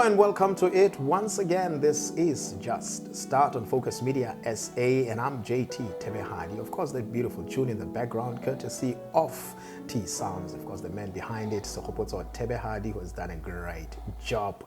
and welcome to it once again. This is Just Start on Focus Media SA, and I'm JayTee Thebehadi. Of course, that beautiful tune in the background, courtesy of T Sounds. Of course, the man behind it, Khwezi Thebehadi, who has done a great job.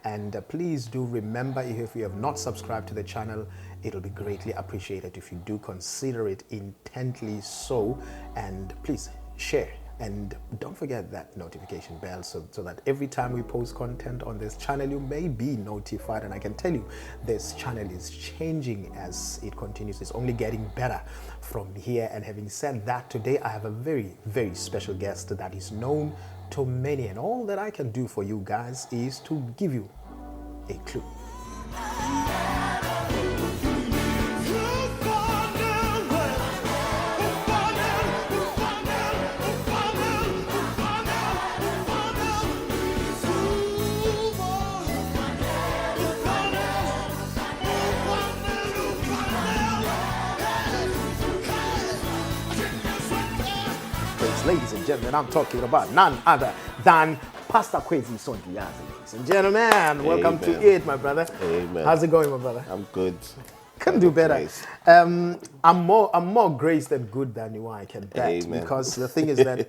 And please do remember, if you have not subscribed to the channel, it'll be greatly appreciated if you do consider it intently so. And please share. And don't forget that notification bell so that every time we post content on this channel, you may be notified. And I can tell you, this channel is changing as it continues. It's only getting better from here. And having said that, today I have a very, very special guest that is known to many. And all that I can do for you guys is to give you a clue. Ladies and gentlemen, I'm talking about none other than Pastor Khwezi Sondiyazi. Ladies and gentlemen, welcome to it, my brother. Amen. How's it going, my brother? I'm good. Couldn't do better. Grace. I'm more grace than good than you are, I can bet. Amen. Because the thing is that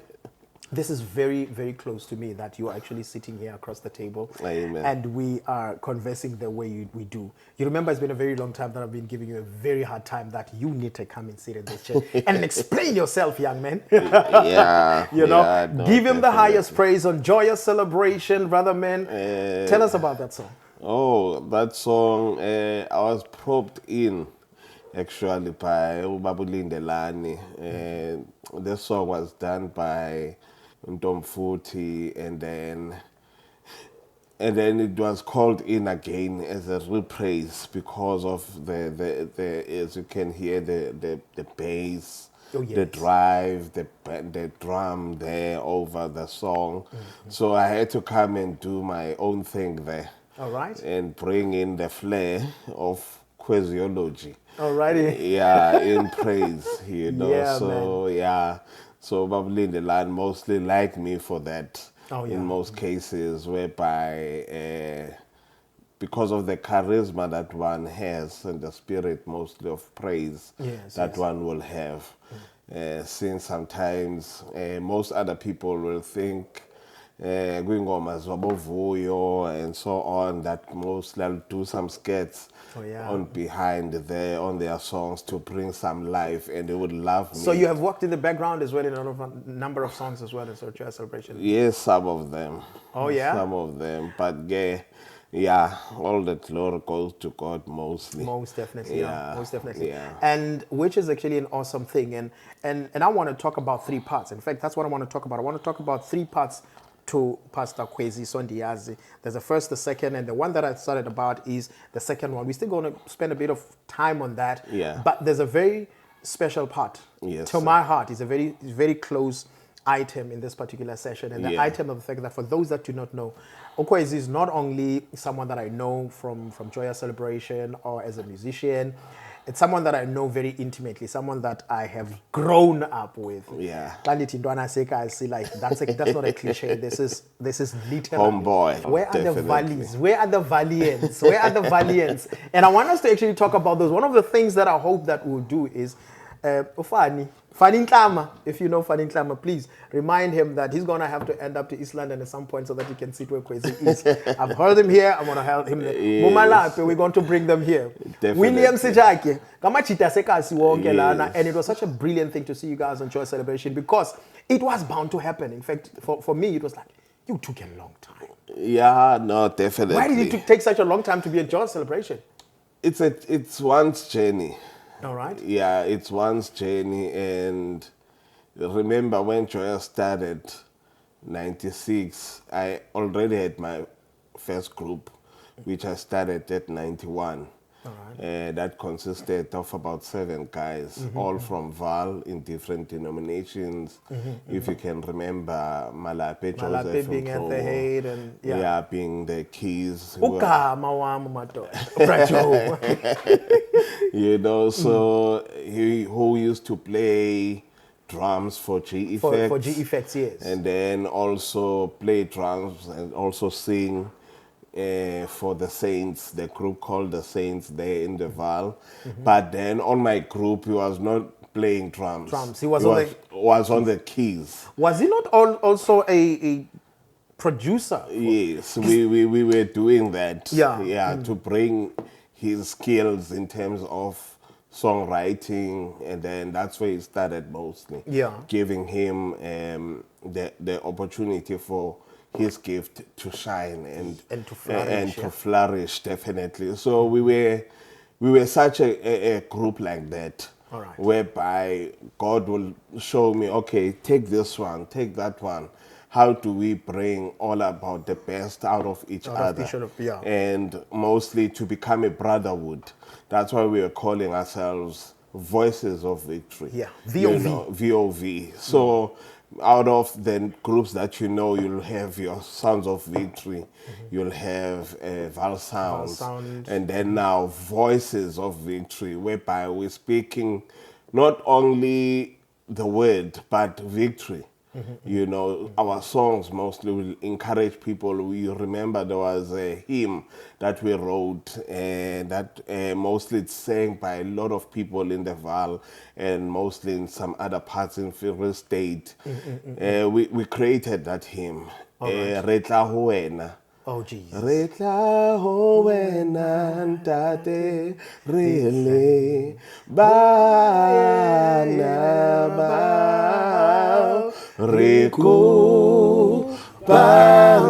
this is very, very close to me that you are actually sitting here across the table. Amen. And we are conversing the way we do. You remember it's been a very long time that I've been giving you a very hard time that you need to come and sit in this chair and explain yourself, young man. Yeah. You know, yeah, no, give him the definitely. highest praise on Joyous Celebration, brother man. Tell us about that song. Oh, that song, I was probed in actually by Ubabulindelani. This song was done by Tom Futi, and then it was called in again as a reprise because of the as you can hear the bass, Oh, yes. the drive, the drum there over the song. Mm-hmm. So I had to come and do my own thing there. All right. And bring in the flair of Khweziology. Alrighty. Yeah, in praise, you know. Yeah, so man. yeah. So probably in the land mostly like me for that. Oh, yeah. In most cases, whereby because of the charisma that one has and the spirit mostly of praise that one will have. Since sometimes most other people will think kwingoma zwabovuyo and so on, that mostly I'll do some skits on behind there on their songs to bring some life, and they would love me. So you have worked in the background as well in a number of songs as well in Joyous Celebration? Yes, some of them. Oh, yeah? Some of them. But yeah, all the glory goes to God mostly. Most definitely, most definitely. Yeah. And which is actually an awesome thing. And I want to talk about three parts. In fact, that's what I want to talk about. I want to talk about three parts to Pastor Khwezi Sondiyazi. There's the first, the second, and the one that I started about is the second one. We're still going to spend a bit of time on that. Yeah. But there's a very special part to my heart. It's a very close item in this particular session. And the item of the fact that for those that do not know, Khwezi is not only someone that I know from Joyous Celebration or as a musician. It's someone that I know very intimately, someone that I have grown up with. Yeah. I see, like that's not a cliche. This is literally. Homeboy. Where are the valleys? Where are the valiants? Where are the valiants? And I want us to actually talk about those. One of the things that I hope that we'll do is Fani Ntlama, if you know Fani Ntlama, please remind him that he's going to have to end up to East London at some point so that he can sit where Khwezi is. I've heard him here. I'm going to help him there. Yes. We're going to bring them here. Definitely. William Sejake, and it was such a brilliant thing to see you guys on Joyous Celebration because it was bound to happen. In fact, for me, it was like, you took a long time. Yeah, no, definitely. Why did it take such a long time to be a Joyous Celebration? It's one's journey. All right. Yeah, it's one's journey, and remember when Joyous started, 96, I already had my first group, which I started at 91. All right. That consisted of about 7 guys, all from Val in different denominations. If you can remember, Malape Joseph being at the head and being the keys. You know, so who used to play drums for G Effects. For G Effects, yes. And then also play drums and also sing for the Saints, the group called the Saints there in the Val. But then on my group, he was not playing drums. He was on the keys. Was he not also a producer? Yes, we were doing that. Yeah. To bring his skills in terms of songwriting, and then that's where he started mostly. Yeah. Giving him the opportunity for his gift to shine and to flourish, definitely. So we were such a group like that. All right. Whereby God will show me, okay, take this one, take that one. How do we bring all about the best out of each other? And mostly to become a brotherhood. That's why we are calling ourselves Voices of Victory. Yeah, VOV. VOV. So out of the groups that you'll have your Sons of Victory, you'll have Val Sounds, and then now Voices of Victory, whereby we're speaking not only the word, but victory. Our songs mostly will encourage people. We remember there was a hymn that we wrote that mostly it's sang by a lot of people in the Val and mostly in some other parts in Free State. We created that hymn. Re tla ho wena. Oh, Jesus. Re tla ho wena ntate re le bana ba re kopa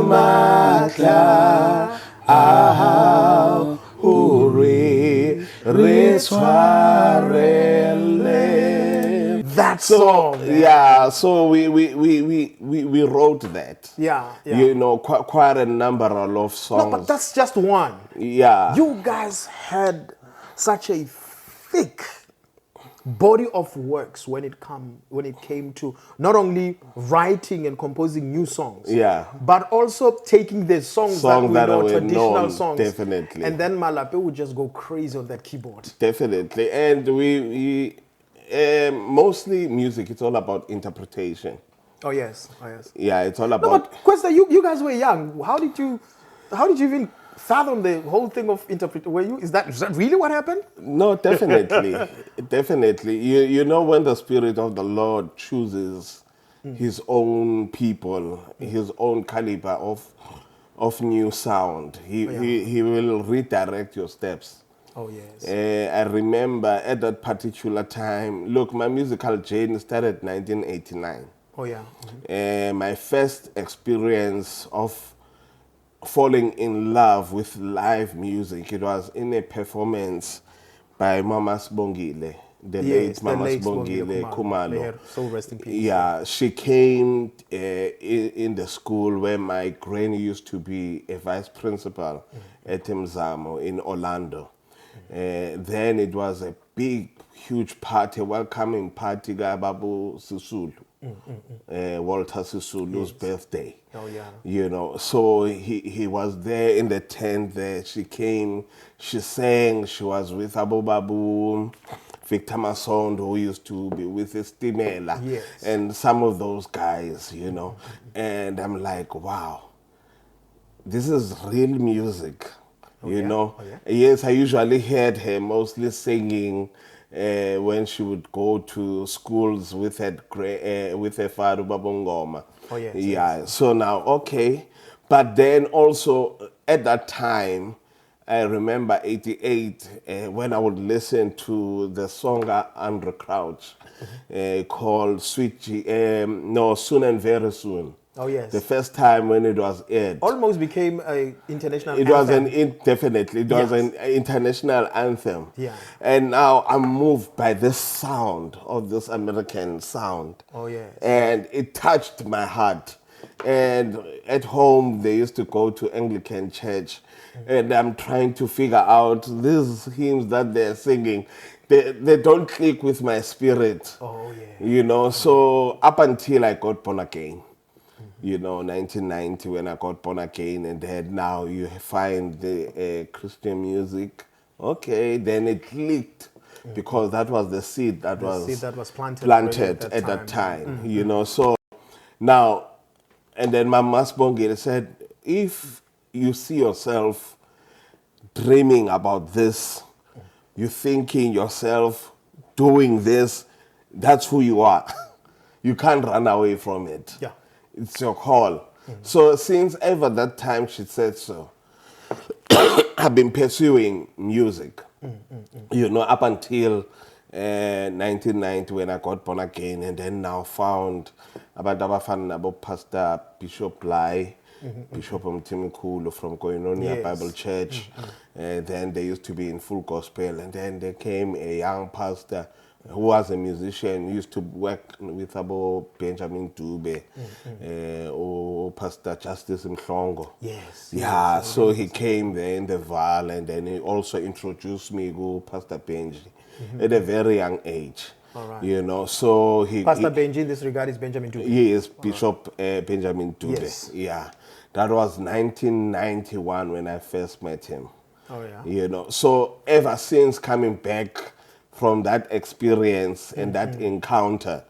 matla a hao hore re tshwarele. That song. Yeah, so we wrote that. Yeah. Quite a number of songs. No, but that's just one. Yeah. You guys had such a thick body of works when it came to not only writing and composing new songs, but also taking the songs that we know, traditional songs, definitely, and then Malape would just go crazy on that keyboard. Definitely, and we mostly music. It's all about interpretation. Oh yes. Yeah, it's all about. No, but Kwesta, you guys were young. How did you even fathom the whole thing of interpretation? Is that really what happened? No, definitely. Definitely. You know, when the Spirit of the Lord chooses his own people, his own caliber of new sound, he will redirect your steps. Oh, yes. I remember at that particular time, look, my musical journey started in 1989. Oh, yeah. My first experience of falling in love with live music, it was in a performance by Mama Sbongile, the late Mama Sbongile Khumalo. So rest in peace. Yeah, she came in the school where my granny used to be a vice principal at Mzamo in Orlando. Then it was a big, huge party, welcoming party, Babu Sisulu. Walter Sisulu's birthday. Oh, yeah. So he was there in the tent there. She came, she sang, she was with Abu Babu, Victor Masond, who used to be with Stimela, and some of those guys, And I'm like, wow, this is real music, Oh, yeah? Yes, I usually heard her mostly singing when she would go to schools with her father Babongoma. Oh, yes. Yeah. So now, okay, but then also at that time, I remember '88 when I would listen to the song Andre Crouch called Soon and Very Soon. Oh, yes. The first time when it was aired. Almost became an international anthem. Was an international anthem. Yeah. And now I'm moved by this sound, of this American sound. Oh, yes. And it touched my heart. And at home, they used to go to Anglican church. And I'm trying to figure out these hymns that they're singing. They don't click with my spirit. Oh, yeah. So up until I got born again. 1990 when I got born again, and then now you find the Christian music. Okay, then it clicked because that was the seed that was planted at that time. So now, and then Mama Sbongile said, if you see yourself dreaming about this, you're thinking yourself doing this, that's who you are. You can't run away from it. Yeah. It's your call. So since ever that time she said so, I've been pursuing music, you know, up until 1990 when I got born again, and then now found about Pastor Bishop Lai, Bishop Mtimikulu from Koinonia Bible Church. Then they used to be in full gospel, and then there came a young pastor who was a musician, used to work with about Benjamin Dube, or Pastor Justice Mhlongo. Yes. Yeah, so he came there in the Val, and then he also introduced me to Pastor Benji at a very young age. All right. You know, so Pastor Benji in this regard is Benjamin Dube. He is Bishop Benjamin Dube. Yes. Yeah, that was 1991 when I first met him. Oh yeah. You know, so ever since coming back from that experience and that encounter,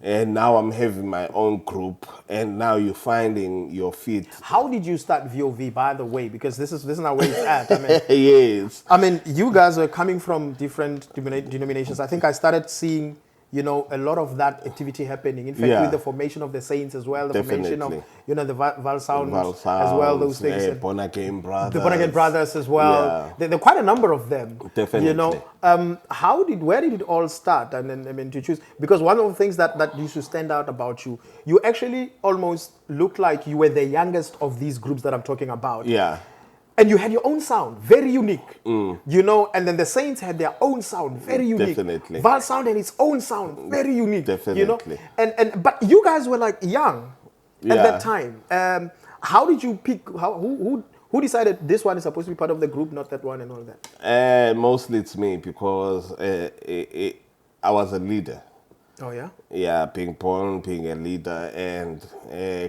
and now I'm having my own group, and now you're finding your feet. How did you start VOV, by the way? Because this is not where it's at. I mean, Yes. I mean, you guys are coming from different denominations. I think I started seeing, you know, a lot of that activity happening. In fact, with the formation of the Saints as well, the formation of, you know, the Val Sound as well, those things. Born Again Brothers. The Born Again Brothers as well. Yeah. There are quite a number of them. Definitely. You know, where did it all start? And then, I mean, to choose, because one of the things that used to stand out about you, you actually almost looked like you were the youngest of these groups that I'm talking about. Yeah. And you had your own sound, very unique, you know, and then the Saints had their own sound, very unique. Definitely. Val Sound had its own sound, very unique. Definitely. You know, but you guys were like young at that time. How did you pick? Who decided this one is supposed to be part of the group, not that one, and all that? Mostly it's me, because I was a leader. Oh yeah. Yeah, being born, being a leader, and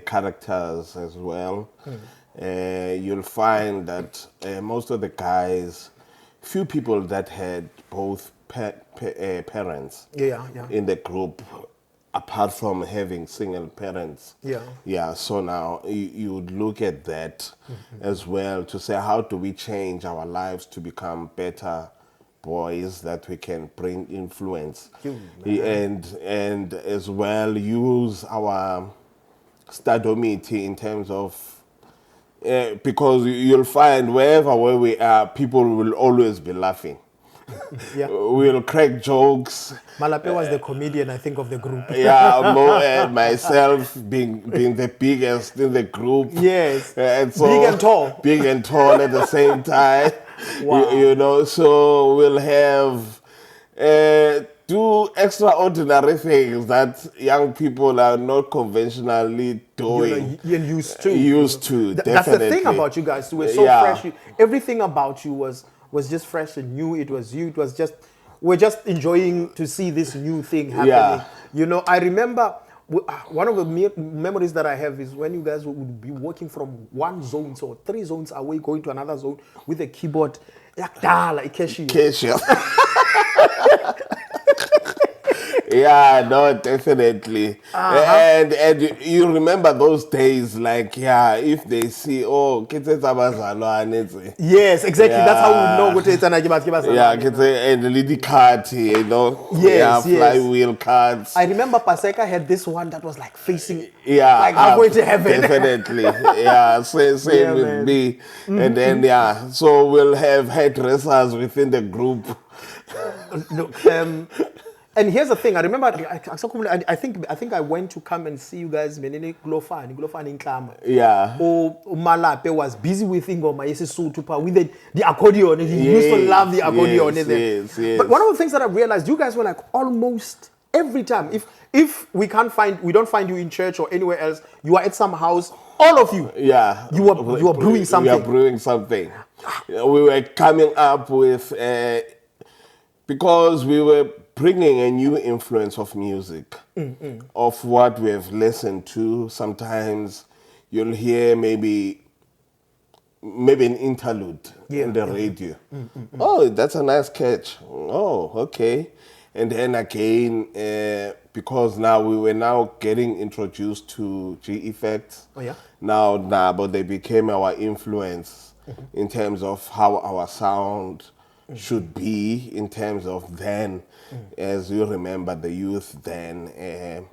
characters as well. You'll find that most of the guys, few people that had both parents in the group, apart from having single parents. Yeah, so now you would look at that as well to say, how do we change our lives to become better boys that we can bring influence, and as well use our stadomity in terms of, because you'll find where we are, people will always be laughing. We'll crack jokes. Malape was the comedian, I think, of the group. Myself being the biggest in the group. Yes. And so big and tall. Big and tall at the same time. Wow. You know, so we'll have do extraordinary things that young people are not conventionally doing. You're used to. Used to, definitely. That's the thing about you guys. You were so fresh. Everything about you was just fresh and new. It was you. It was just, we're just enjoying to see this new thing happening. Yeah. You know, I remember one of the memories that I have is when you guys would be working from one zone, so 3 zones away, going to another zone with a keyboard. Yeah, no, definitely. And you remember those days, like, if they see, yes, exactly. That's how we know what it's and the lady cart, you know. Yes, flywheel carts. I remember Paseka had this one that was like facing, like halfway to heaven. Definitely. Same with me. And then, so we'll have hairdressers within the group. And here's the thing. I remember. I think I went to come and see you guys. Menene Glofani in Klama. Yeah. Malape was busy with Ingoma Yesisutupa with the accordion. He used to love the accordion. Yes. But one of the things that I realized, you guys were like almost every time. If we don't find you in church or anywhere else, you are at some house. All of you. Yeah. You were brewing something. We are brewing something. We were coming up with because we were bringing a new influence of music, of what we have listened to. Sometimes you'll hear maybe an interlude in the radio. Oh, that's a nice catch. Oh, okay. And then again, because now we were now getting introduced to G effects. Oh yeah. Now, but they became our influence in terms of how our sound should be. In terms of then, as you remember, the youth then,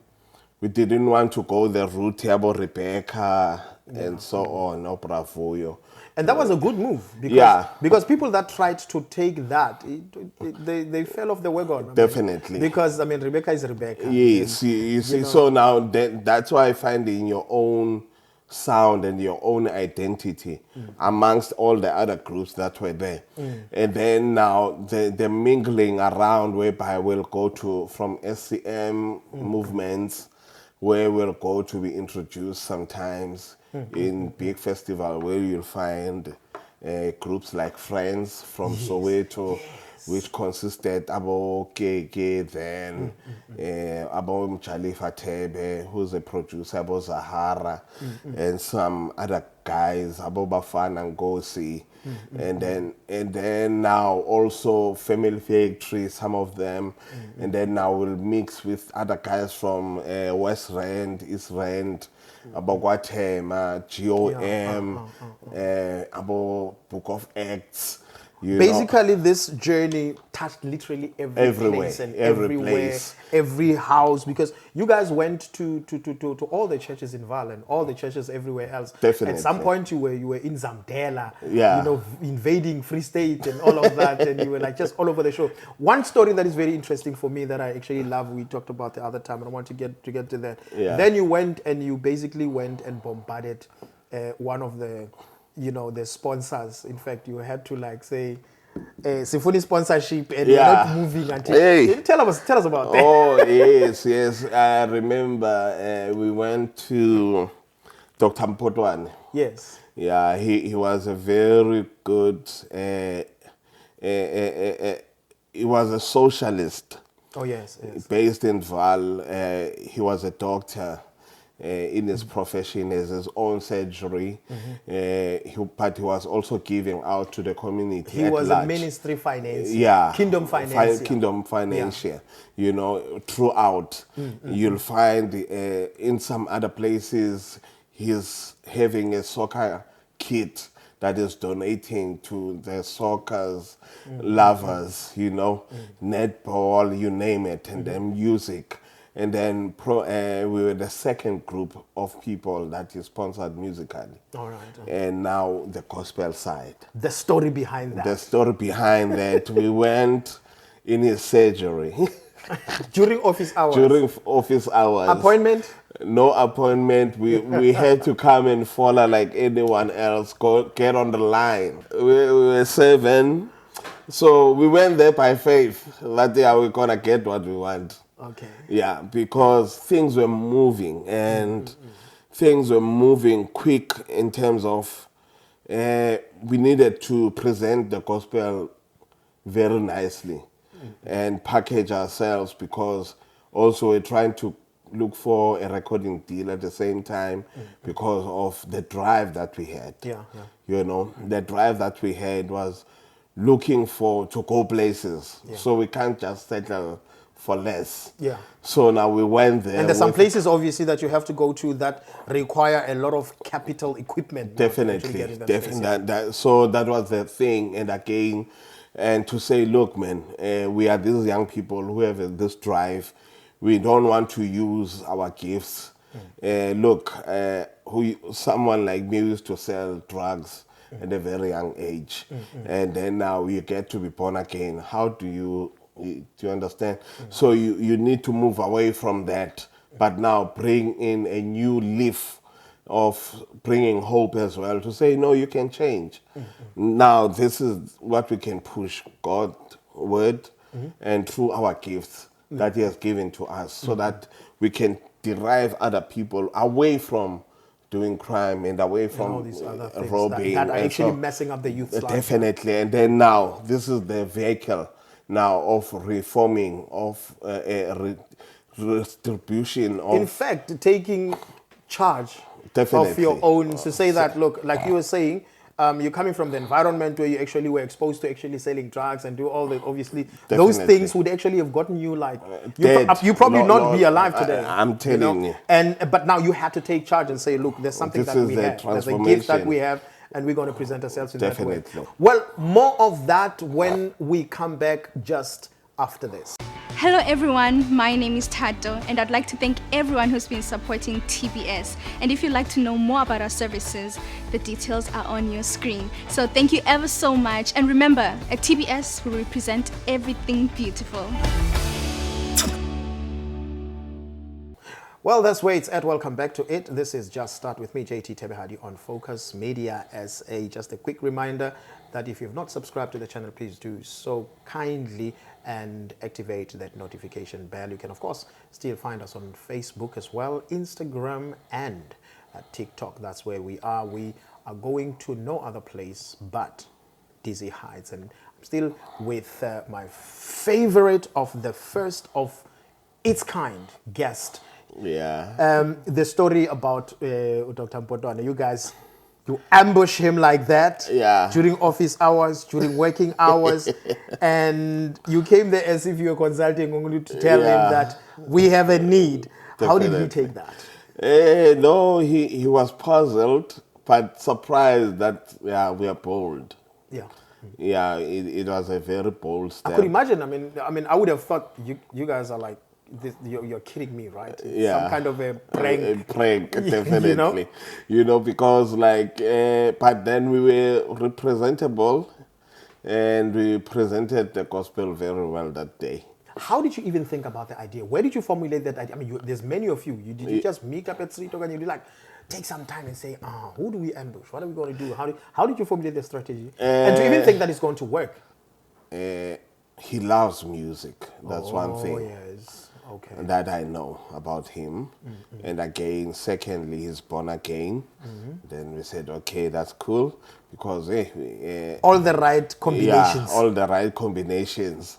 we didn't want to go the route about Rebecca and so on, or Bravoyo. And that was a good move because because people that tried to take that, they fell off the wagon. Definitely. Because Rebecca is Rebecca. Yes, you see. So now that's why finding your own sound and your own identity amongst all the other groups that were there. And then now the mingling around whereby we'll go to from SCM movements where we'll go to be introduced sometimes in big festival where you'll find groups like Friends from Soweto, which consisted about Keke then, about Mchalifa Tebe, who's a producer, about Zahara, and some other guys, about Bafana Ngosi, and then now also Family Factory, some of them, and then now we'll mix with other guys from West Rand, East Rand, about Guatema, GOM, about Book of Acts. Basically, this journey touched literally every place and everywhere, every house, because you guys went to all the churches in Val and all the churches everywhere else. Definitely. At some point, you were in Zamdela, yeah, invading Free State and all of that, and you were like just all over the show. One story that is very interesting for me that I actually love, we talked about the other time, and I want to get to that. Yeah. Then you went and bombarded one of the the sponsors. In fact, you had to like say, Symphony sponsorship, and you're not moving until. Tell us about that. Oh yes. I remember we went to Dr. Mpotwane. Yes. Yeah, he was a very good. He was a socialist. Oh yes. Based in Val, he was a doctor. In his profession, as his own surgery, but he was also giving out to the community. He was large. A ministry financier, kingdom financier. Throughout, you'll find in some other places he's having a soccer kit that is donating to the soccer's lovers. Netball, you name it, and then music. And then we were the second group of people that he sponsored musically. All right. And now the gospel side. The story behind that. The story behind that, we went in his surgery. During office hours? During office hours. Appointment? No appointment. We had to come and follow like anyone else, get on the line. We were 7. So we went there by faith. That day we're going to get what we want. Okay. Yeah, because things were moving and things were moving quick in terms of we needed to present the gospel very nicely and package ourselves, because also we're trying to look for a recording deal at the same time because of the drive that we had. Yeah. The drive that we had was looking to go places. Yeah. So we can't just settle for less. Yeah. So now we went there. And there's some places obviously that you have to go to that require a lot of capital equipment. Definitely. So that was the thing. And again, and to say, look, man, we are these young people who have this drive. We don't want to use our gifts. Someone like me used to sell drugs at a very young age. And then now you get to be born again. How do you understand? So you need to move away from that, but now bring in a new leaf of bringing hope as well, to say, no, you can change. Now this is what we can push, God's word and through our gifts that he has given to us, so that we can derive other people away from doing crime and away from all these other things robbing that are actually messing up the youth's life. Definitely. And then now this is the vehicle now of reforming, of redistribution of, in fact, taking charge definitely of your own, to say that, look, like you were saying, you're coming from the environment where you actually were exposed to actually selling drugs and do all the, obviously, those things would actually have gotten you like, you probably not be alive today. I'm telling you. But now you had to take charge and say, look, there's something that we have. There's a gift that we have, and we're going to present ourselves in that way. Well, more of that when we come back just after this. Hello everyone, my name is Tato and I'd like to thank everyone who's been supporting TBS. And if you'd like to know more about our services, the details are on your screen. So thank you ever so much. And remember, at TBS, we represent everything beautiful. Well, that's where it's at. Welcome back to it. This is Just Start with me, JayTee Thebehadi on Focus Media SA. Just a quick reminder that if you've not subscribed to the channel, please do so kindly and activate that notification bell. You can, of course, still find us on Facebook as well, Instagram and TikTok. That's where we are. We are going to no other place but Dizzy Heights. And I'm still with my favorite of the first of its kind guest. Yeah. The story about Dr. Mpotwana, you guys, you ambush him like that during office hours, during working hours, and you came there as if you were consulting only to tell him that we have a need. Definitely. How did he take that? No, he was puzzled, but surprised that we are bold. Yeah, it was a very bold step. I could imagine. I mean, I would have thought you guys are like, you're kidding me, right? Some kind of a prank. A prank, definitely. Because but then we were representable and we presented the gospel very well that day. How did you even think about the idea? Where did you formulate that idea? I mean, there's many of you. Did you just meet up at Street Talk and you'd like, take some time and say, who do we ambush? What are we going to do? How did you formulate the strategy? And to even think that it's going to work? He loves music. That's one thing. Yes. Okay. That I know about him. And again, secondly, he's born again. Then we said, okay, that's cool, because all the right combinations. Yeah, all the right combinations.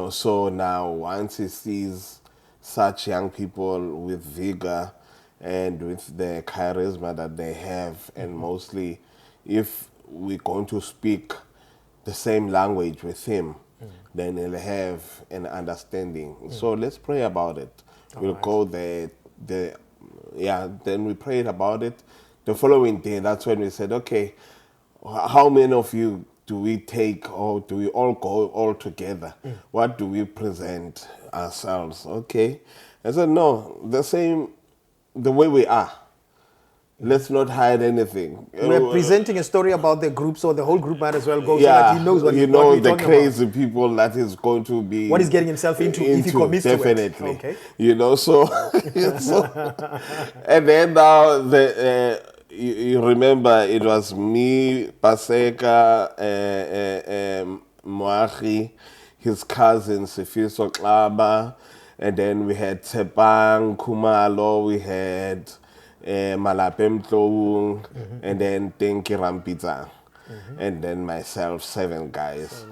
So now once he sees such young people with vigor and with the charisma that they have, and mostly if we're going to speak the same language with him, then he'll have an understanding. So let's pray about it. We'll go there. Then we prayed about it. The following day, that's when we said, okay, how many of you do we take, or do we all go all together? What do we present ourselves? Okay. I said, no, the way we are. Let's not hide anything. We're presenting a story about the group, so the whole group might as well go so that he knows what he's talking about. The crazy people that is going to be... What he's getting himself into if he commits to it. Definitely. Okay. So... and then now, you remember, it was me, Paseka, Moachi, his cousin, Sifiso Klaba, and then we had Tsepang, Kumalo, we had... Malapem Tlong, and then Tenki Rampita, and then myself, 7 guys.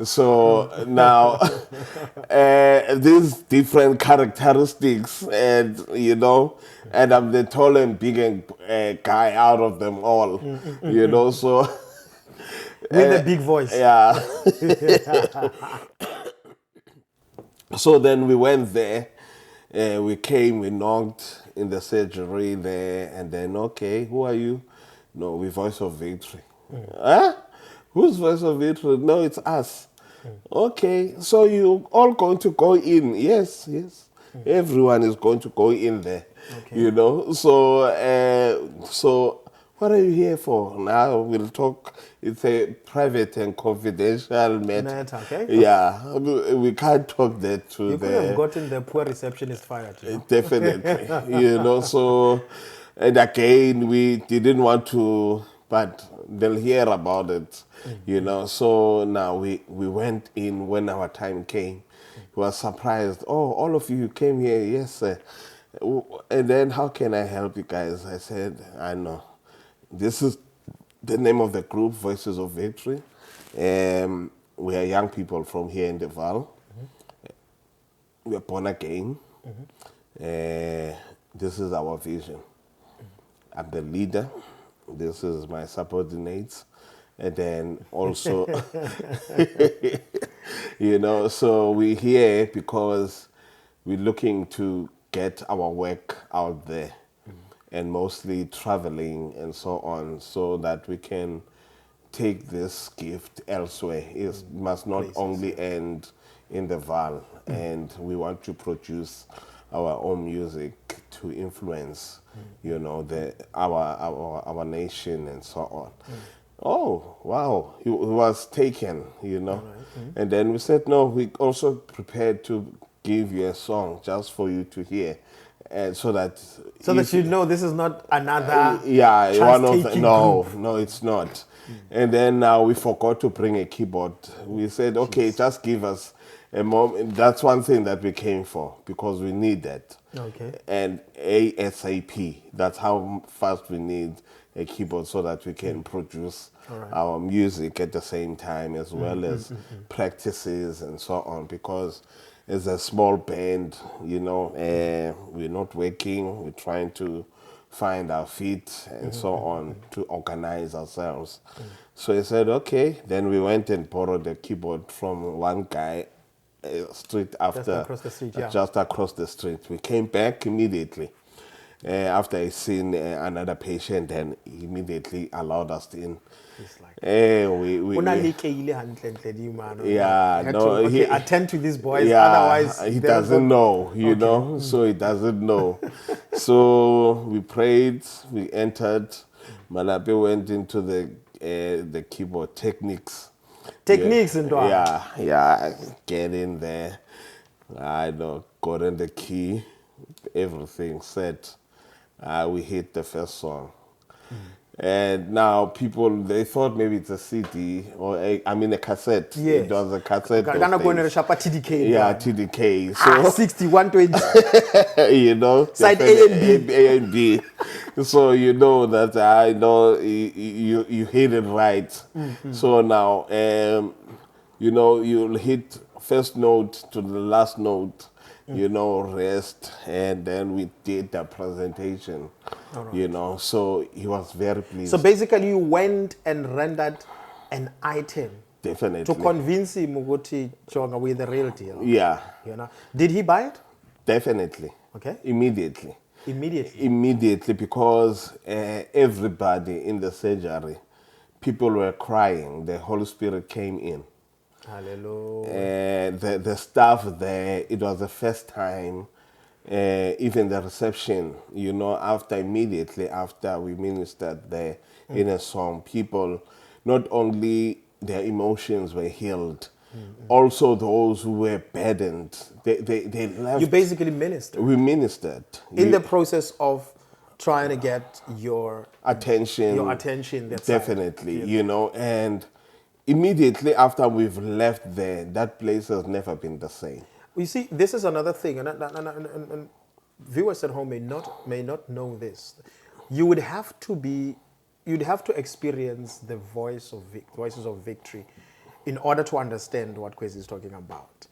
So now, these different characteristics, and and I'm the tall and big guy out of them all, so. With a big voice. Yeah. So then we went there, we came, we knocked in the surgery there, and then, okay, who are you? No, we Voice of Victory. Huh? Who's Voice of Victory? No, it's us. Okay, so you all going to go in? Yes. Everyone is going to go in there. Okay. So what are you here for? Now we'll talk. It's a private and confidential matter. Okay. Yeah, we can't talk that to you could have gotten the poor receptionist fired. Definitely. So, and again, we didn't want to, but they'll hear about it, So now we went in when our time came. We were surprised. Oh, all of you came here. Yes, sir. And then how can I help you guys? I said, I know. This is the name of the group, Voices of Victory. We are young people from here in the Val. We are born again. This is our vision. I'm the leader. This is my subordinates. And then also, you know, so we're here because we're looking to get our work out there and mostly traveling and so on so that we can take this gift elsewhere. It must not only end in the Val, and we want to produce our own music to influence, you know, our nation and so on. Oh, wow, he was taken, you know. And then we said, no, we also prepared to give you a song just for you to hear. And so that you know this is not another one of the, no group. no it's not. And then now we forgot to bring a keyboard. We said, okay, just give us a moment. That's one thing that we came for because we need that. Okay. And ASAP. That's how fast we need a keyboard so that we can produce our music at the same time as well as practices and so on, because as a small band, you know, we're not working, we're trying to find our feet and so on to organize ourselves. So I said, okay. Then we went and borrowed a keyboard from one guy street after, just across the street, just across the street. We came back immediately after I seen another patient, and he immediately allowed us in. Attend to these boys, otherwise he doesn't know, you know, so he doesn't know. So we prayed, we entered. Malapi went into the keyboard techniques. And Get in there. I know, got in the key, everything set. We hit the first song. And now people, they thought maybe it's a CD or a cassette. Yes. It was a cassette. TDK. So 6120. You know, side A and B. So you know that I know you hit it right. So now, you know, you'll hit first note to the last note. You know, rest, and then we did the presentation, you know, so he was very pleased. So basically you went and rendered an item. Definitely. To convince him with the real deal. Yeah. You know, did he buy it? Definitely. Okay. Immediately, because everybody in the surgery, people were crying. The Holy Spirit came in. Hallelujah. The staff there, it was the first time, even the reception, you know, immediately after we ministered there in a song, people, not only their emotions were healed, also those who were burdened, they left. You basically ministered. We ministered. In the process of trying to get your attention. Definitely, you know, and immediately after we've left there, that place has never been the same. You see, this is another thing, and viewers at home may not know this. You'd have to experience the voices of victory in order to understand what Khwezi is talking about.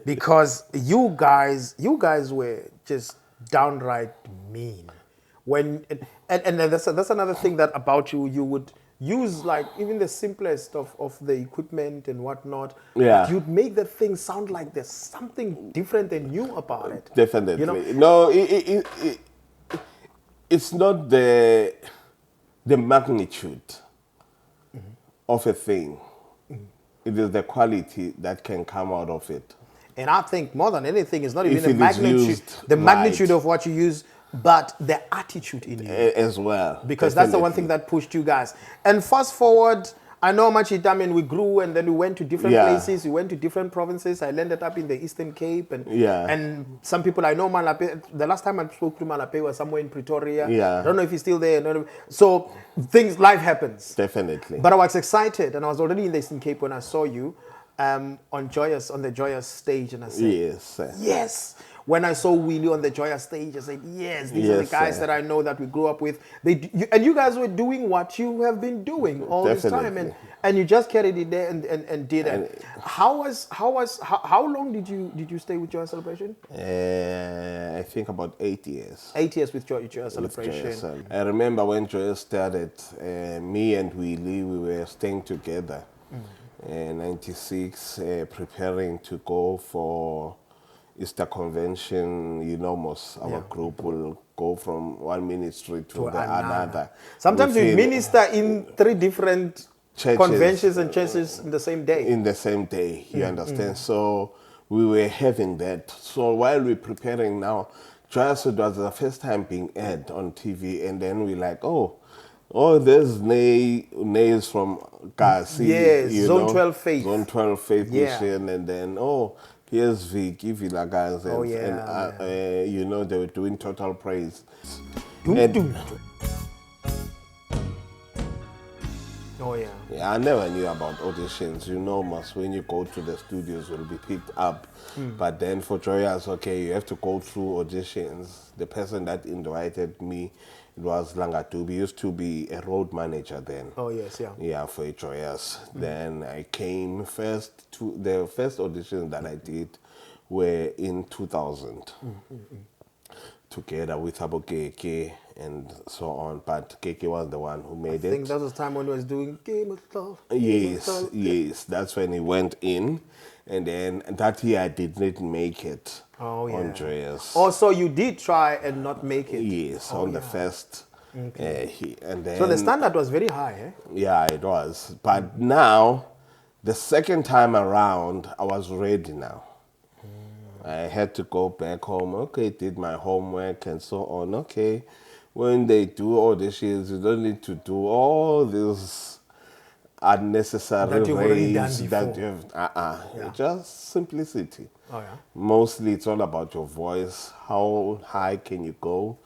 Because you guys were just downright mean. And that's another thing that about you would use, like, even the simplest of the equipment and whatnot. Yeah. You'd make the thing sound like there's something different and new about it. Definitely. You know? No, it's not the magnitude of a thing. It is the quality that can come out of it. And I think more than anything, it's not even the magnitude of what you use, but the attitude in you as well. Because that's the one thing that pushed you guys. And fast forward, I know Machitamen, we grew and then we went to different places. We went to different provinces. I landed up in the Eastern Cape, and some people I know, Malape. The last time I spoke to Malape was somewhere in Pretoria. I don't know if he's still there. So life happens. Definitely. But I was excited, and I was already in the Eastern Cape when I saw you. on the Joyous stage, and I said, Yes, sir. yes. When I saw Willie on the Joyous stage, I said, yes, these are the guys that I know that we grew up with. And you guys were doing what you have been doing all this time, and you just carried it there and did it. How long did you stay with Joyous Celebration? I think about 8 years. 8 years with Joyous Celebration. I remember when Joyous started, me and Willie, we were staying together. 96, preparing to go for Easter Convention. You know, most our group will go from one ministry to another. Sometimes we minister in 3 different churches, conventions and churches in the same day. In the same day, you understand? So we were having that. So while we're preparing now, Joyous, it was the first time being aired on TV, and then we're like, oh, there's names from Kasi. Yes, Zone 12 Faith. Zone 12 Faith Mission, and then, here's Vicky Vilagaz, and they were doing Total Praise. I never knew about auditions. When you go to the studios, you'll be picked up. But then for Joyous, you have to go through auditions. The person that invited me, it was Langatubi, used to be a road manager then. Oh, yes, yeah. Yeah, for Joyous. Then I came the first auditions that I did were in 2000. Together with Abo Keke and so on. But Keke was the one who made it. I think that was the time when he was doing Game of Love. Yes. That's when he went in. And then that year I did not make it on Joyous. So you did try and not make it? Yes, on the first. Okay. And then, so the standard was very high, eh? Yeah, it was. But now, the second time around, I was ready now. I had to go back home. Did my homework and so on. When they do auditions, you don't need to do all this unnecessary that you've already done before. That you have, just simplicity. Yeah. Mostly it's all about your voice. How high can you go?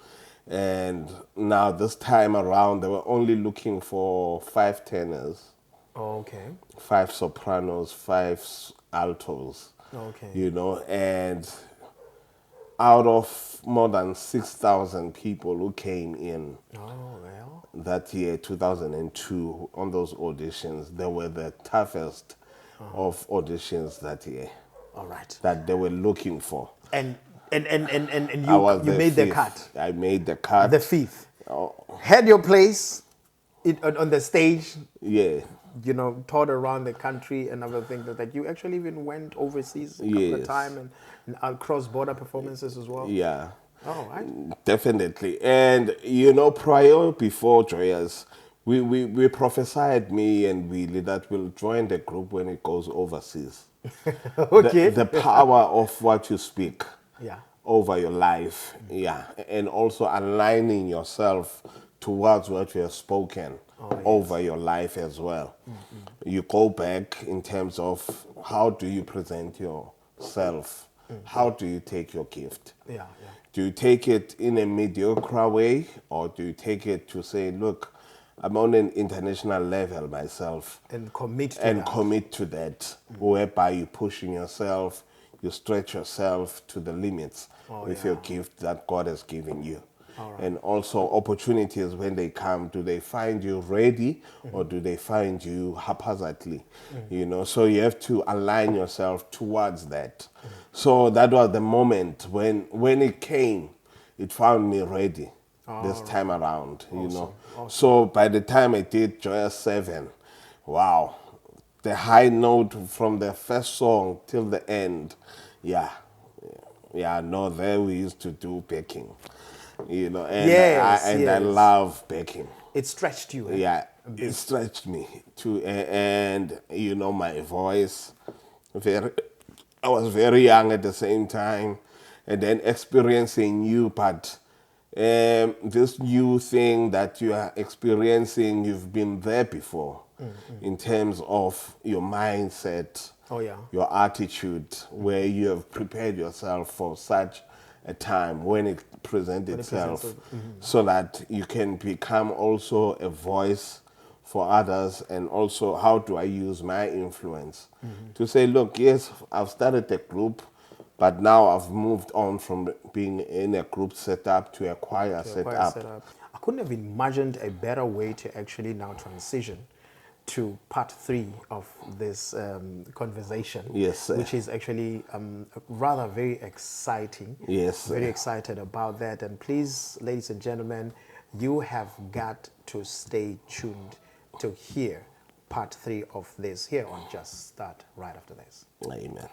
And now this time around, they were only looking for 5 tenors. 5 sopranos, 5 altos. And out of more than 6,000 people who came in that year, 2002, on those auditions, they were the toughest of auditions that year. All right. That they were looking for. And you made the cut. I made the cut. The 5th. Had your place on the stage. Yeah. Toured around the country and other things that you actually even went overseas a couple of times and cross-border performances as well. Yeah. Oh, right. Definitely. And, before Joyous, we prophesied, me and Willie, that we'll join the group when it goes overseas. Okay. The power of what you speak over your life. And also aligning yourself towards what you have spoken over your life as well. You go back in terms of how do you present yourself? How do you take your gift? Do you take it in a mediocre way, or do you take it to say, look, I'm on an international level myself, and commit to that, whereby you're pushing yourself, you stretch yourself to the limits with your gift that God has given you. And also opportunities, when they come, do they find you ready or do they find you haphazardly? So you have to align yourself towards that. So that was the moment when it came, it found me ready this time around. Awesome. So by the time I did Joyous 7, wow, the high note from the first song till the end, there we used to do backing. I love backing. It stretched you. Yeah, it stretched me too. And my voice, I was very young at the same time, and then experiencing new, but this new thing that you are experiencing, you've been there before, in terms of your mindset, your attitude, where you have prepared yourself for such a time when it presents itself, so that you can become also a voice for others, and also how do I use my influence to say, look, yes, I've started a group, but now I've moved on from being in a group setup to a choir setup. I couldn't have imagined a better way to actually now transition to part 3 of this conversation. Yes, sir. Which is actually rather very exciting. Yes, sir. Very excited about that. And please, ladies and gentlemen, you have got to stay tuned to hear part 3 of this here on Just Start right after this. Amen.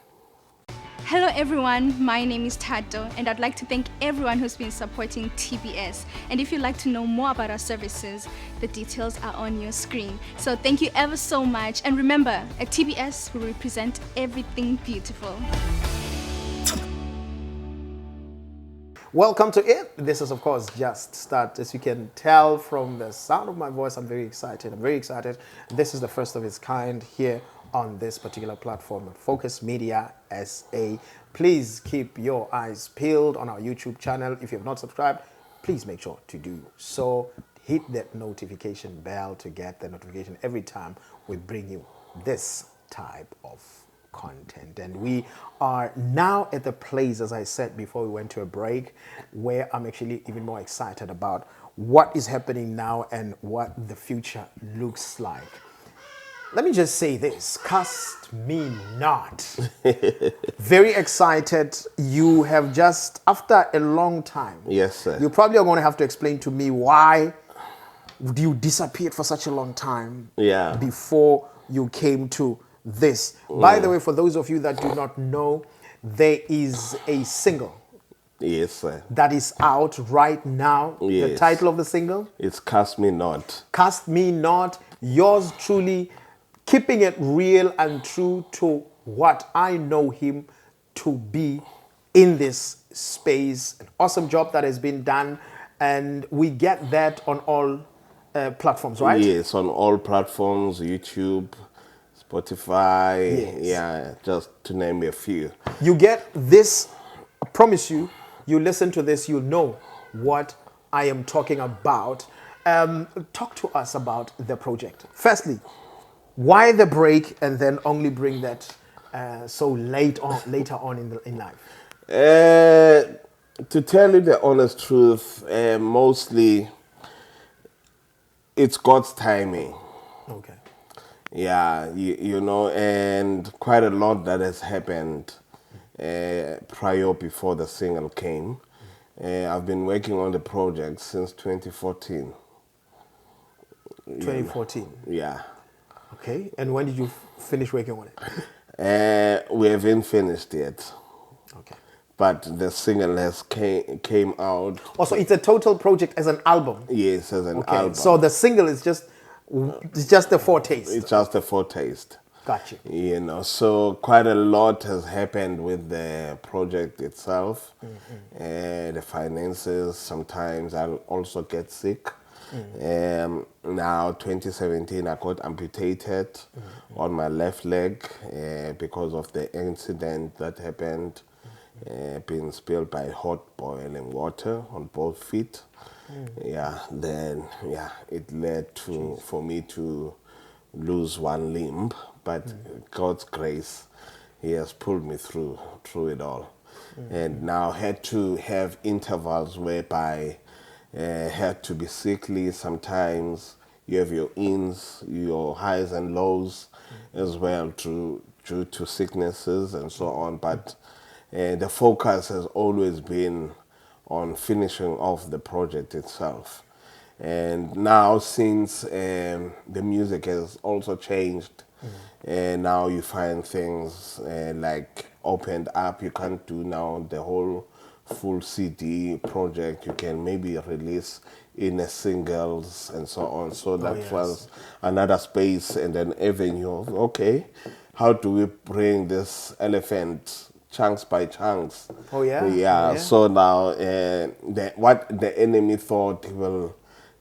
Hello everyone, my name is Tato and I'd like to thank everyone who's been supporting TBS. And if you'd like to know more about our services, the details are on your screen. So thank you ever so much, and remember, at TBS we represent everything beautiful. Welcome to it. This is, of course, Just Start. As you can tell from the sound of my voice, I'm very excited. This is the first of its kind here on this particular platform, Focus Media SA. Please keep your eyes peeled on our YouTube channel. If you have not subscribed, please make sure to do so. Hit that notification bell to get the notification every time we bring you this type of content. And we are now at the place, as I said before we went to a break, where I'm actually even more excited about what is happening now and what the future looks like. Let me just say this, cast me not. Very excited. You have just, after a long time, Yes, sir. you probably are going to have to explain to me why you disappeared for such a long time before you came to this. By the way, for those of you that do not know, there is a single. Yes, sir. That is out right now. Yes. The title of the single? It's Cast Me Not. Cast Me Not. Yours truly, keeping it real and true to what I know him to be in this space. An awesome job that has been done. And we get that on all platforms, right? Yes, on all platforms, YouTube, Spotify, Yes. just to name a few. You get this, I promise you, you listen to this, you know what I am talking about. Talk to us about the project. Firstly, why the break, and then only bring that so later on in life? To tell you the honest truth, mostly it's God's timing. Okay. Yeah, you know, and quite a lot that has happened prior before the single came. I've been working on the project since 2014. 2014. Yeah. Okay, and when did you finish working on it? We haven't finished yet. Okay. But the single has came out. Also, it's a total project as an album. Yes, as an album. So the single is just a foretaste. It's just a foretaste. Gotcha. You know, so quite a lot has happened with the project itself. The finances, sometimes I'll also get sick. Now, 2017, I got amputated on my left leg because of the incident that happened, being spilled by hot boiling water on both feet. Then it led to for me to lose one limb, but God's grace, He has pulled me through it all, and now had to have intervals whereby had to be sickly. Sometimes you have your ins, your highs and lows as well due to sicknesses and so on. But the focus has always been on finishing off the project itself. And now, since the music has also changed, now you find things like opened up. You can't do now the whole full CD project. You can maybe release in a singles and so on. So that was another space and an avenue of, okay, how do we bring this elephant chunks by chunks? So now what the enemy thought he will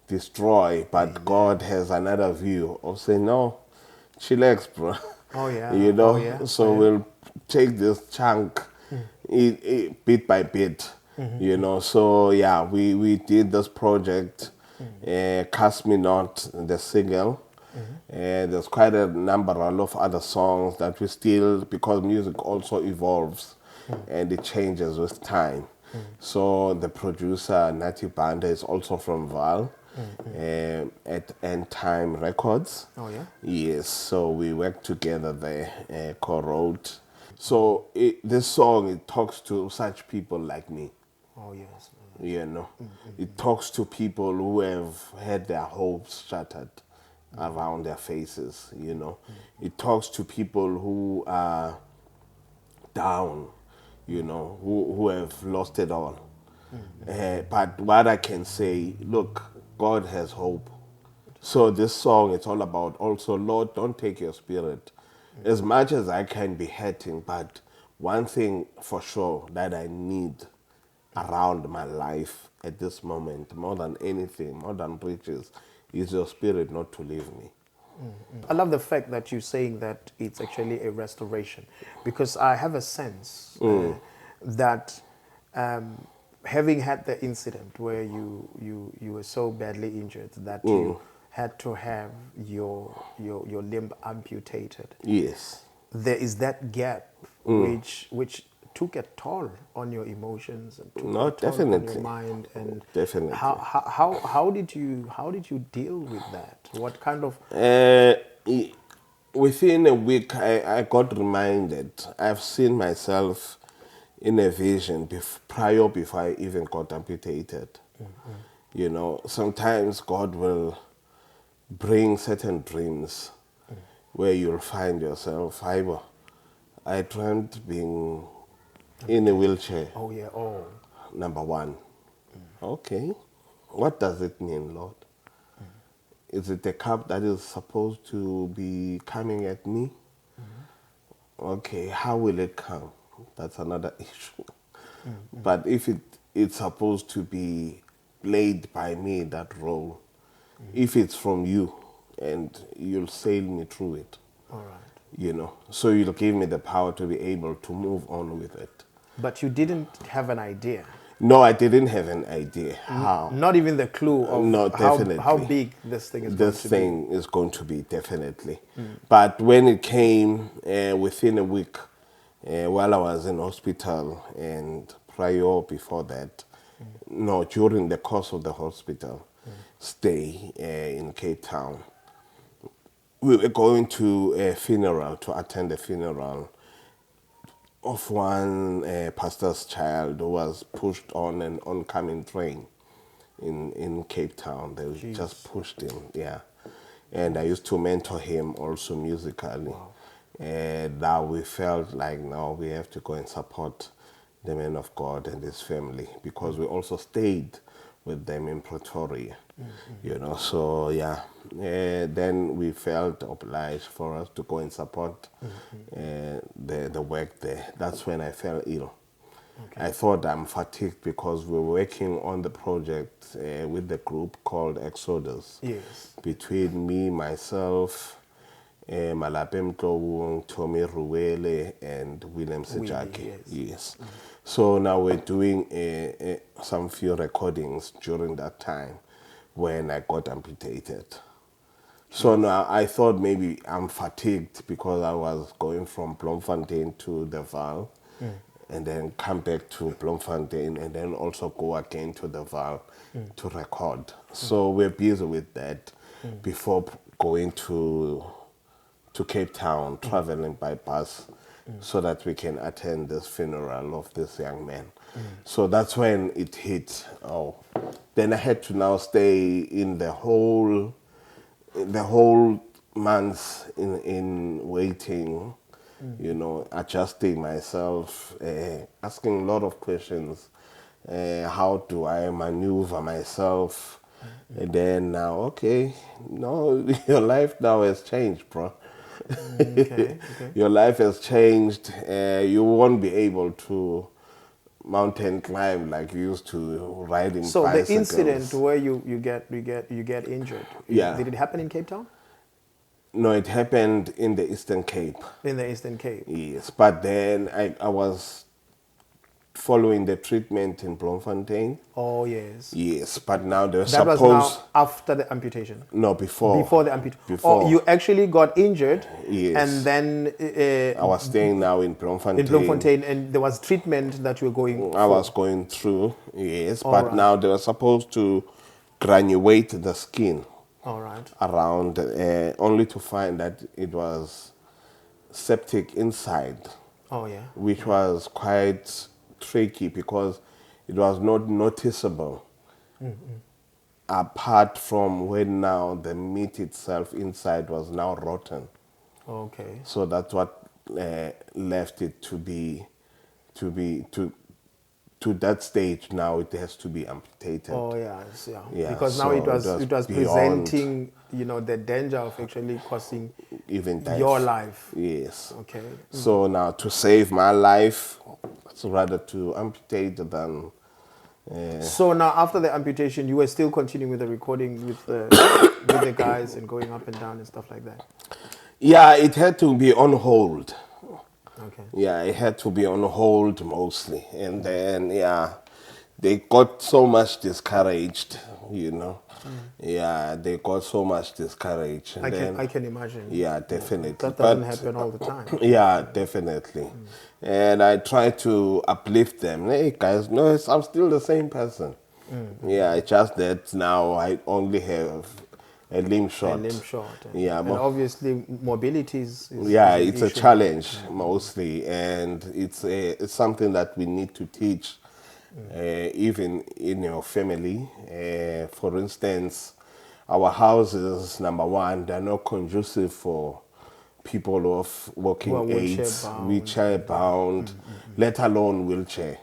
destroy, but God has another view of saying, no, chillax, bro. You know, we'll take this chunk bit by bit, you know. So we did this project, Cast Me Not, the single, And there's quite a number of other songs that we still, because music also evolves and it changes with time. So the producer, Nati Banda, is also from Val at End Time Records. Oh, yeah? Yes, so we worked together there, co-wrote. So this song, it talks to such people like me. Oh, yes. You know, it talks to people who have had their hopes shattered around their faces, you know. It talks to people who are down, you know, who have lost it all. But what I can say, look, God has hope. So this song, it's all about also, Lord, don't take your spirit. As much as I can be hurting, but one thing for sure that I need around my life at this moment, more than anything, more than riches, is your spirit not to leave me. I love the fact that you're saying that it's actually a restoration, because I have a sense that having had the incident where you were so badly injured that you had to have your limb amputated. Yes. There is that gap which took a toll on your emotions and took No, a toll on definitely. your mind. And Definitely. how did you deal with that? What kind of Within a week, I got reminded. I've seen myself in a vision before I even got amputated. You know, sometimes God will bring certain dreams where you'll find yourself. I dreamt being in a wheelchair. oh yeah, oh Number one. Okay. What does it mean, Lord? Is it a cup that is supposed to be coming at me? Okay, how will it come? That's another issue. But if it's supposed to be played by me, that role, if it's from you and you'll sail me through it, all right. you know, so you'll give me the power to be able to move on with it. But you didn't have an idea. No, I didn't have an idea how. Not even the clue of No, definitely. how big this thing is This thing is going to be, definitely. But when it came within a week, while I was in hospital and prior before that, no, during the course of the hospital stay in Cape Town, we were going to a funeral, to attend a funeral of one pastor's child who was pushed on an oncoming train in Cape Town. They just pushed him, yeah. And I used to mentor him also musically. Wow. And now we felt like now we have to go and support the man of God and his family, because we also stayed with them in Pretoria, you know. So yeah, then we felt obliged for us to go and support the work there. That's when I fell ill. Okay. I thought I'm fatigued because we were working on the project with the group called Exodus. Yes. Between me, myself, Malapem Tlowung, Tommy Ruwele, and William Sejake. Yes. So now we're doing some few recordings during that time when I got amputated. So now I thought maybe I'm fatigued because I was going from Bloemfontein to the Val, and then come back to Bloemfontein, and then also go again to the Val to record. So we're busy with that before going to Cape Town, traveling by bus, so that we can attend this funeral of this young man. So that's when it hit. Oh, then I had to now stay in the whole months in waiting, you know, adjusting myself, asking a lot of questions. How do I maneuver myself? And then now, okay, no, your life now has changed, bro. Okay. Your life has changed. You won't be able to mountain climb like you used to, riding So bicycles. the incident where you get injured, Yeah. did it happen in Cape Town? No, it happened in the Eastern Cape. In the Eastern Cape. Yes, but then I was following the treatment in Bloemfontein. Oh, yes. Yes, but now they're That was supposed... now after the amputation? No, before. Before the amputation? Before. Oh, you actually got injured? Yes. And then... I was staying now in Bloemfontein. In Bloemfontein, and there was treatment that you were going I was going through, yes. All but right. now they were supposed to granulate the skin All right. around, only to find that it was septic inside. Oh, yeah. Which was quite tricky because it was not noticeable apart from when now the meat itself inside was now rotten. Okay. So that's what left it to that stage. Now it has to be amputated. Oh, yes, yeah. Yeah, Because now so it was beyond presenting, the danger of actually causing even death. your life. Yes. Okay. So now to save my life, it's rather to amputate than... So now after the amputation, you were still continuing with the recording with the with the guys and going up and down and stuff like that? Yeah, it had to be on hold. Okay. Yeah, it had to be on hold mostly. And then, they got so much discouraged, Yeah, they got so much discouraged. And I can imagine. Yeah, definitely. That doesn't happen all the time. Yeah, definitely. And I try to uplift them. Hey, guys, no, I'm still the same person. Yeah, it's just that now I only have a limb shot. A limb shot. Yeah, and obviously mobility is it's an a issue. challenge mostly, and it's something that we need to teach even in your family. For instance, our houses, number one, they're not conducive for people of walking aids, wheelchair bound, let alone wheelchair.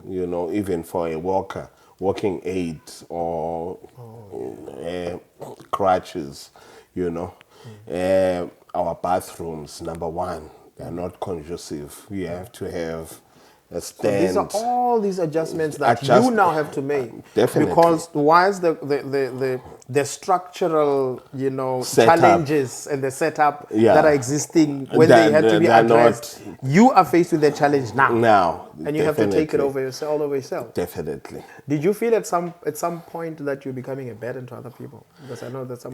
Even for a walking aid or crutches. Our bathrooms, number one, they're not conducive. You have to have a stand. So these are all these adjustments that you now have to make. Definitely. Because whilst the structural, Setup. challenges and the setup that are existing when they had to be addressed, you are faced with the challenge now. And you have to take it all over yourself. Definitely. Did you feel at some point that you're becoming a burden to other people? Because I know that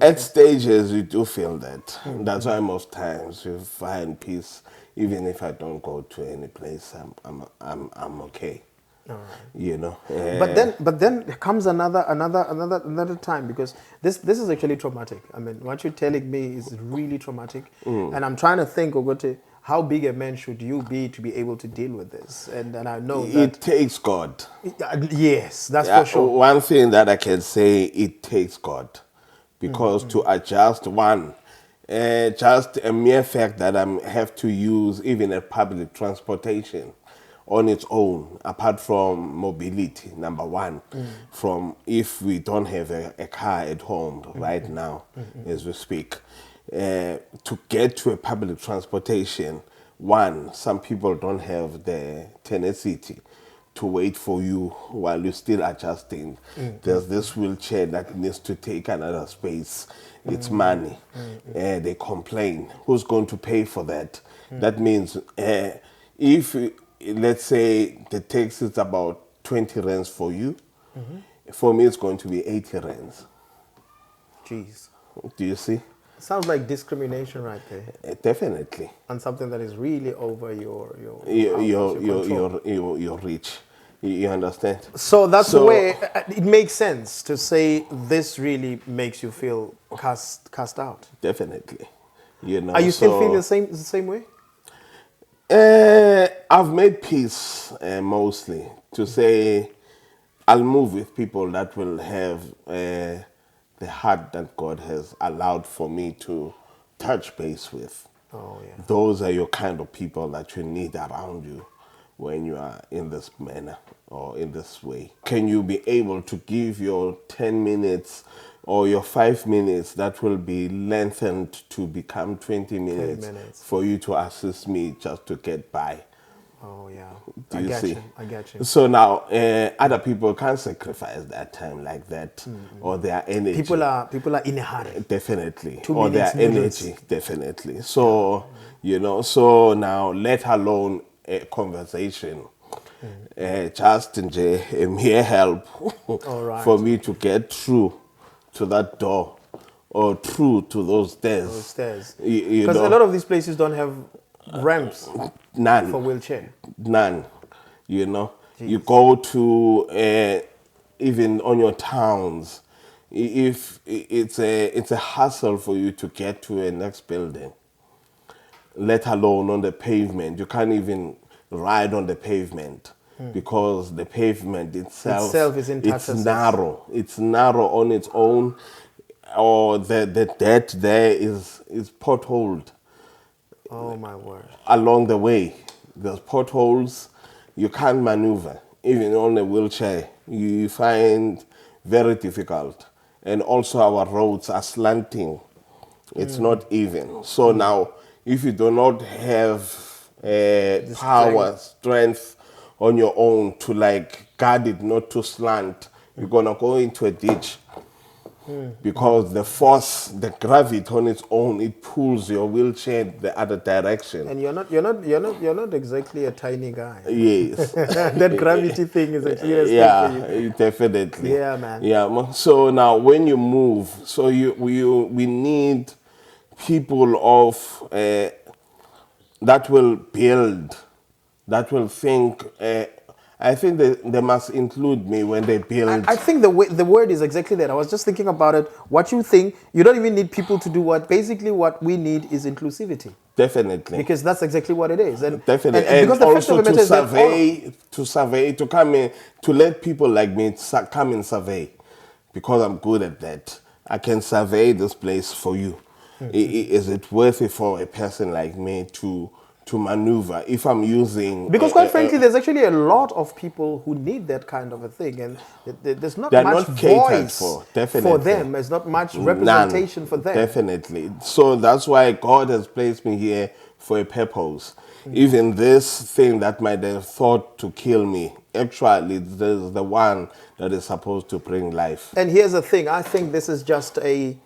at stages you do feel that. That's why most times you find peace. Even if I don't go to any place, I'm okay. All right. But then comes another time, because this is actually traumatic. I mean, what you're telling me is really traumatic, and I'm trying to think, Ogote, how big a man should you be to be able to deal with this? And I know that it takes God. Yes, that's for sure. One thing that I can say, it takes God, because to adjust one. Just a mere fact that I have to use even a public transportation on its own, apart from mobility, number one, from if we don't have a car at home right now, as we speak, to get to a public transportation, one, some people don't have the tenacity to wait for you while you're still adjusting. There's this wheelchair that needs to take another space. It's money. They complain. Who's going to pay for that? That means if, let's say, the tax is about 20 rands for you, for me it's going to be 80 rands. Jeez. Do you see? Sounds like discrimination right there. Definitely. On something that is really over your reach. You understand? So that's the way it makes sense to say this really makes you feel cast out. Definitely. Are you still feeling the same way? I've made peace mostly to say I'll move with people that will have the heart that God has allowed for me to touch base with. Oh, yeah. Those are your kind of people that you need around you when you are in this manner or in this way. Can you be able to give your 10 minutes or your 5 minutes that will be lengthened to become 20 minutes for you to assist me just to get by? Oh, yeah. Do you see? I get you. So now, other people can't sacrifice that time like that, or their energy. People are in a hurry. Definitely. 2 or their minutes. energy, definitely. So, so now, let alone a conversation. just a mere help for me to get through to that door or through to those stairs. Those stairs. You Because know, a lot of these places don't have ramps none. for wheelchair. None. You know, you go to even on your towns, if it's a hassle for you to get to a next building, let alone on the pavement. You can't even ride on the pavement because the pavement itself is in it's touch. narrow. It's narrow on its own, or the dirt there is potholed Oh my word. along the way. There's potholes. You can't maneuver. Even on a wheelchair, you find very difficult. And also our roads are slanting. It's not even. So now, if you do not have power, strength on your own to like guard it not to slant, you're gonna go into a ditch. Because the force, the gravity on its own, it pulls your wheelchair the other direction. And you're not exactly a tiny guy. Yes. That gravity thing is actually a Yeah, for you. definitely. Yeah, man. Yeah. So now when you move, so we need people of that will build, that will think. I think they must include me when they build. I think the word is exactly that. I was just thinking about it. What you think, you don't even need people to do what. Basically, what we need is inclusivity. Definitely. Because that's exactly what it is. And definitely. And because the fact also of the matter to survey, to come in, to let people like me come and survey, because I'm good at that. I can survey this place for you. Is it worth it for a person like me to maneuver if I'm using... Because quite frankly, there's actually a lot of people who need that kind of a thing, and there's not much voice for them. There's not much representation for them. Definitely. So that's why God has placed me here for a purpose. Even this thing that might have thought to kill me, actually, there's the one that is supposed to bring life. And here's the thing. I think this is just a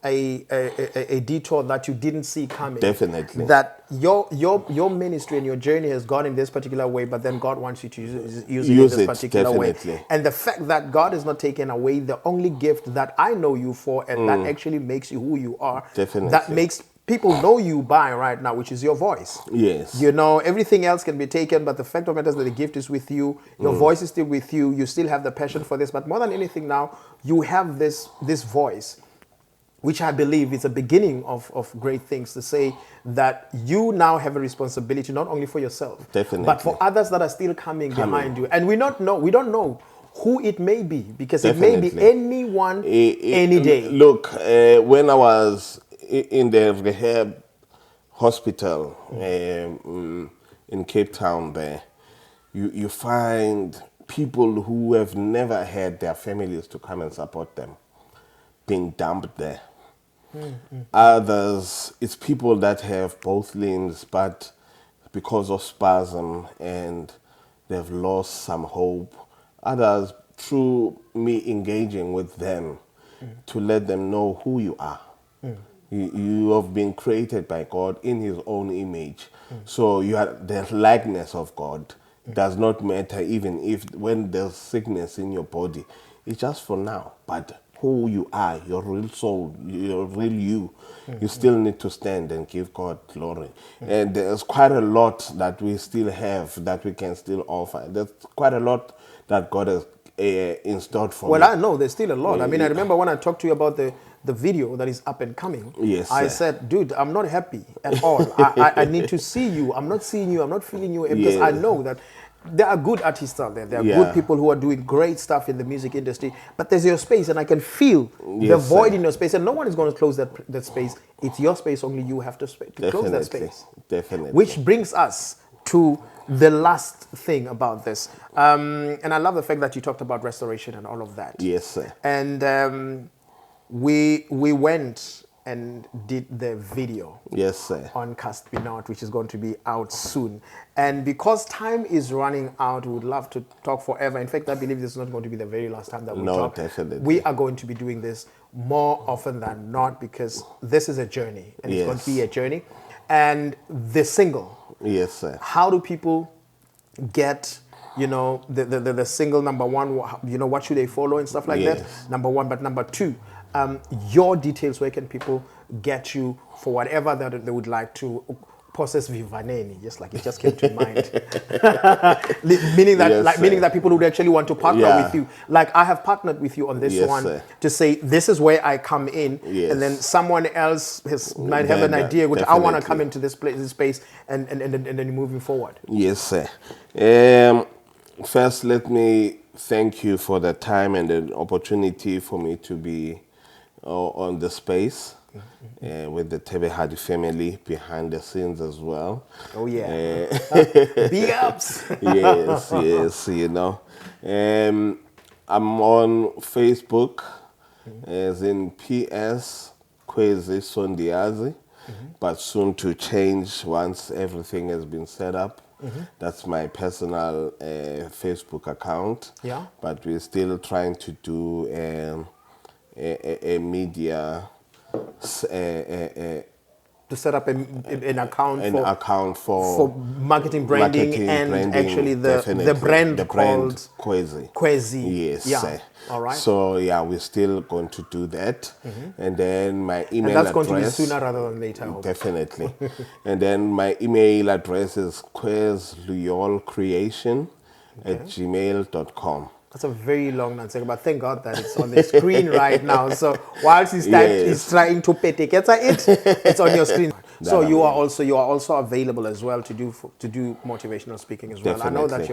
detour that you didn't see coming. Definitely. That your ministry and your journey has gone in this particular way, but then God wants you to use it in this particular definitely. way. And the fact that God has not taken away the only gift that I know you for, and that actually makes you who you are. Definitely. That makes people know you by right now, which is your voice. Yes. You know, everything else can be taken, but the fact of the matter is that the gift is with you. Your voice is still with you. You still have the passion for this. But more than anything now, you have this voice, which I believe is a beginning of great things, to say that you now have a responsibility not only for yourself, definitely, but for others that are still coming behind you. And we don't know who it may be, because definitely. It may be anyone, any day. Look, when I was in the rehab hospital in Cape Town there, you find people who have never had their families to come and support them being dumped there. Others, it's people that have both limbs, but because of spasm and they've lost some hope. Others, through me engaging with them to let them know who you are. You have been created by God in His own image. So you are the likeness of God. Does not matter even if when there's sickness in your body. It's just for now. But who you are, your real soul, your real you, you still need to stand and give God glory. And there's quite a lot that we still have that we can still offer. There's quite a lot that God has installed for me. Well, I know there's still a lot. I mean, I remember when I talked to you about the video that is up and coming. Yes, I said, dude, I'm not happy at all. I need to see you. I'm not seeing you. I'm not feeling you. Because I know that there are good artists out there. There are good people who are doing great stuff in the music industry. But there's your space, and I can feel the void in your space. And no one is going to close that space. It's your space. Only you have to close that space. Definitely. Which brings us to the last thing about this. And I love the fact that you talked about restoration and all of that. Yes, sir. And we went and did the video. Yes, sir. On Cast Me Not, which is going to be out soon. And because time is running out, we would love to talk forever. In fact, I believe this is not going to be the very last time that we talk. No, definitely. We are going to be doing this more often than not, because this is a journey, and it's going to be a journey. And the single. Yes, sir. How do people get you know, the single number one, you know, what should they follow and stuff like that. Number one, but number two, your details. Where can people get you for whatever that they would like to? Process Vivaneni, just like it just came to mind. Meaning that, meaning that people would actually want to partner with you. Like I have partnered with you on this one to say this is where I come in, and then someone else might have an idea which I want to come into this space, and then moving forward. Yes, sir. First, let me thank you for the time and the opportunity for me to be on the space. With the Thebehadi family behind the scenes as well. Oh yeah, big ups. yes, you know. I'm on Facebook as in PS Khwezi Sondiyazi, but soon to change once everything has been set up. That's my personal Facebook account. Yeah. But we're still trying to do a media. To set up an account for marketing, branding, actually the brand called Khwezi. Yes. Yeah. All right. So yeah, we're still going to do that, and then my email and that's address. going to be sooner rather than later. Definitely. And then my email address is khwezluyolcreation@gmail.com. That's a very long answer, but thank God that it's on the screen right now. So whilst he's trying to petiketa it's on your screen. So you are also available as well to do motivational speaking as well. Definitely. I know that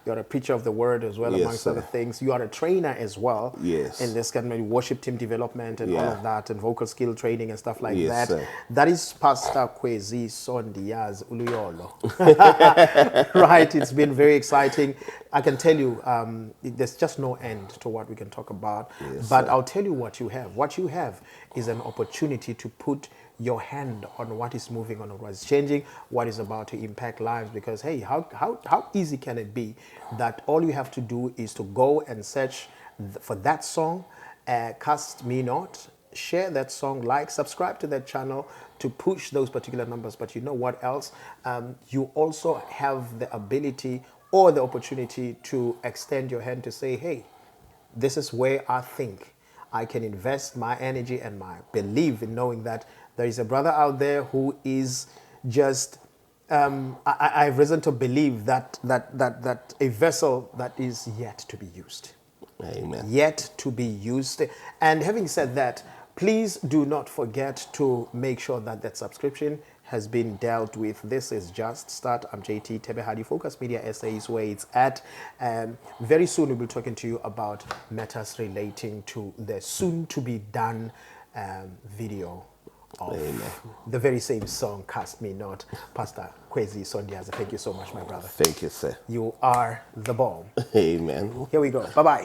you're a preacher of the word as well, amongst other things. You are a trainer as well. Yes. In this kind of worship team development and all of that, and vocal skill training and stuff like that. Sir. That is Pastor Khwezi Sondiyazi Uluyolo. Right. It's been very exciting. I can tell you, there's just no end to what we can talk about. Yes, but I'll tell you what you have. What you have is an opportunity to put your hand on what is moving on, what is changing, what is about to impact lives. Because hey, how easy can it be that all you have to do is to go and search for that song, Cast Me Not, share that song, like, subscribe to that channel to push those particular numbers. But you know what else? You also have the ability or the opportunity to extend your hand to say, hey, this is where I think I can invest my energy and my belief in knowing that there is a brother out there who is just, I've risen to believe that a vessel that is yet to be used. Amen. Yet to be used. And having said that, please do not forget to make sure that that subscription has been dealt with. This is Just Start. I'm JayTee Thebehadi. Focus Media SA is where it's at. Very soon we'll be talking to you about matters relating to the soon-to-be done video of the very same song, Cast Me Not. Pastor Khwezi Sondiyazi, thank you so much, my brother. Thank you, sir. You are the bomb. Amen. Here we go. Bye-bye.